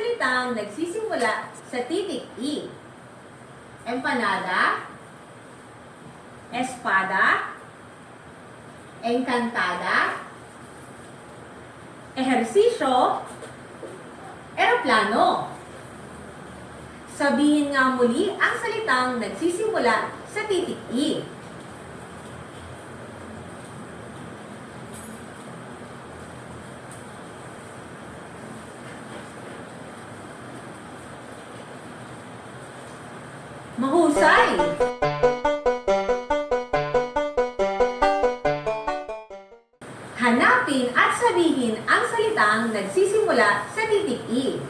salitang nagsisimula sa titik E? Empanada, espada, engkantada, ehersisyo, eroplano. Sabihin nga muli ang salitang nagsisimula sa titik E. Mahusay! Hanapin at sabihin ang salitang nagsisimula sa titik E.